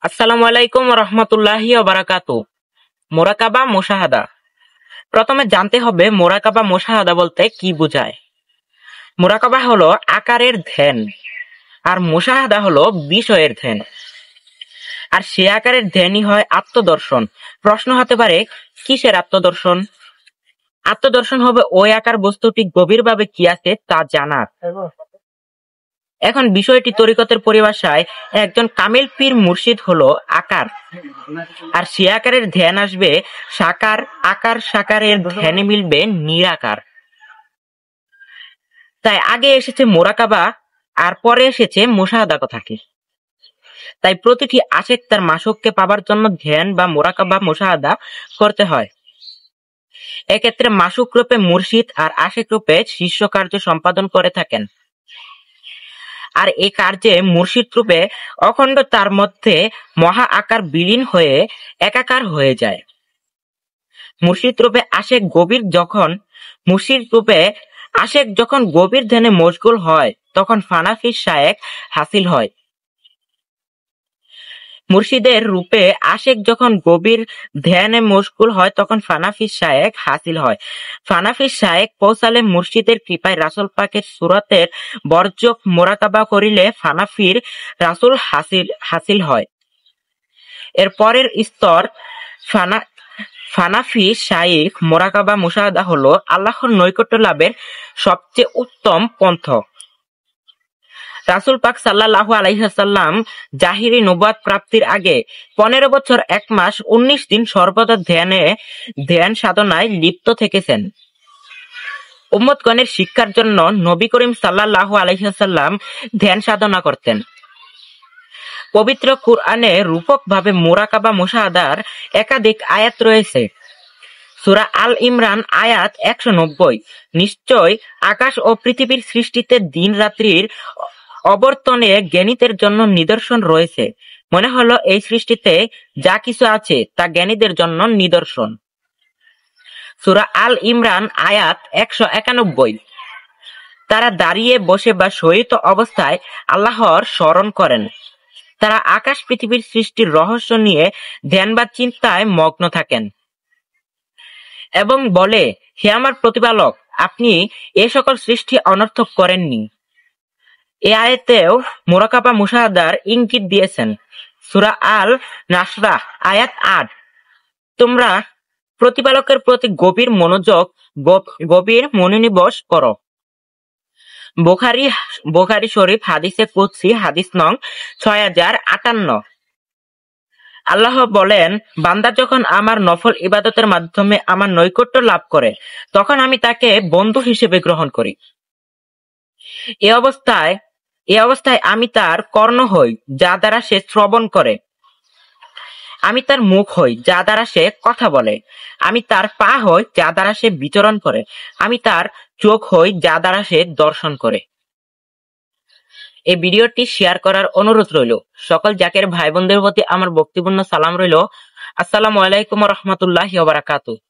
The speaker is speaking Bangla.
আসসালামু আলাইকুম রহমতুল্লাহি ওয়া বারাকাতুহু। মোরাকাবা মুশাহাদা। প্রথমে জানতে হবে মোরাকাবা মুশাহাদা বলতে কি বোঝায়। মোরাকাবা হলো আকারের ধ্যান, আর মুশাহাদা হলো বিষয়ের ধ্যান। আর সে আকারের ধ্যানই হয় আত্মদর্শন। প্রশ্ন হতে পারে, কিসের আত্মদর্শন? আত্মদর্শন হবে ওই আকার বস্তুটি গভীরভাবে কি আছে তা জানার। এখন বিষয়টি তরিকতের পরিভাষায় একজন কামিল পীর মুর্শিদ হলো আকার, আর সে আকারের ধ্যান আসবে সাকার, আকার সাকারের ধ্যানে মিলবে নিরাকার। তাই আগে এসেছে মোরাকাবা আর পরে এসেছে মুশাহাদা কথাটি। তাই প্রতিটি আশেক তার মাশুককে পাবার জন্য ধ্যান বা মোরাকাবা মুশাহাদা করতে হয়। এক্ষেত্রে মাশুক রূপে মুর্শিদ আর আশেক রূপে শিষ্য কার্য সম্পাদন করে থাকেন। আর এই কার্যে মুর্শিদ রূপে অখণ্ড তার মধ্যে মহা আকার বিলীন হয়ে একাকার হয়ে যায়। মুর্শিদ রূপে আশেক যখন গভীর ধ্যানে মশগুল হয় তখন ফানাফি শায়েক হাসিল হয়। মুর্শিদের রূপে আশেক যখন গভীর ধ্যানে মশগুল হয় তখন ফানাফি শায়েক হাসিল হয়। ফানাফি শায়েক পৌঁছালে মুর্শিদের কৃপায় রাসূল পাকের সুরতের বর্জক মোরাকাবা করিলে ফানাফির রাসূল হাসিল হয়। এর পরের স্তর ফানাফি শায়েখ মোরাকাবা মুশাহাদা হলো আল্লাহর নৈকট্য লাভের সবচেয়ে উত্তম পন্থ। রাসূল পাক সাল্লাল্লাহু আলাইহি ওয়াসাল্লাম জাহিরি নবুয়ত প্রাপ্তির আগে 15 বছর 1 মাস 19 দিন সর্বদা ধ্যান সাধনায় লিপ্ত থেকেছেন। উম্মতগণের শিক্ষার জন্য নবী করিম সাল্লাল্লাহু আলাইহি ওয়াসাল্লাম ধ্যান সাধনা করতেন। পবিত্র কুরআনে রূপকভাবে মোরাকাবা মুশাহাদার একাধিক আয়াত রয়েছে। সূরা আল ইমরান আয়াত 190। নিশ্চয় আকাশ ও পৃথিবীর সৃষ্টিতে দিন রাত্রির অবর্তনে জ্ঞানীদের জন্য নিদর্শন রয়েছে। মনে হলো এই সৃষ্টিতে যা কিছু আছে তা জ্ঞানীদের জন্য নিদর্শন। সূরা আল ইমরান আয়াত 191। তারা দাঁড়িয়ে বসে বা শয়িত অবস্থায় আল্লাহর স্মরণ করেন। তারা আকাশ পৃথিবীর সৃষ্টির রহস্য নিয়ে ধ্যান বা চিন্তায় মগ্ন থাকেন এবং বলে, হে আমার প্রতিপালক, আপনি এ সকল সৃষ্টি অনর্থক করেননি। এ আয়াতেও মোরাকাবা মুশাহাদার ইঙ্গিত দিয়েছেন। সূরা আল নাসরাহ আয়াত 8। তোমরা প্রতিপালকের প্রতি গভীর মনোনিবেশ করো। বুখারী শরীফ হাদিসে কুদসি হাদিস নং 6058। আল্লাহ বলেন, বান্দা যখন আমার নফল ইবাদতের মাধ্যমে আমার নৈকট্য লাভ করে তখন আমি তাকে বন্ধু হিসেবে গ্রহণ করি। এ অবস্থায় আমি তার কর্ণ হই, যা দ্বারা সে শ্রবণ করে। আমি তার মুখ হই, যা দ্বারা সে কথা বলে। আমি তার পা হই, যা দ্বারা সে বিচরণ করে। আমি তার চোখ হই, যা দ্বারা সে দর্শন করে। এই ভিডিওটি শেয়ার করার অনুরোধ রইল। সকল জাকের ভাই বোনদের প্রতি আমার ভক্তিপূর্ণ সালাম রইল। আসসালামু আলাইকুম রহমতুল্লাহি ওয়া বারাকাতুহু।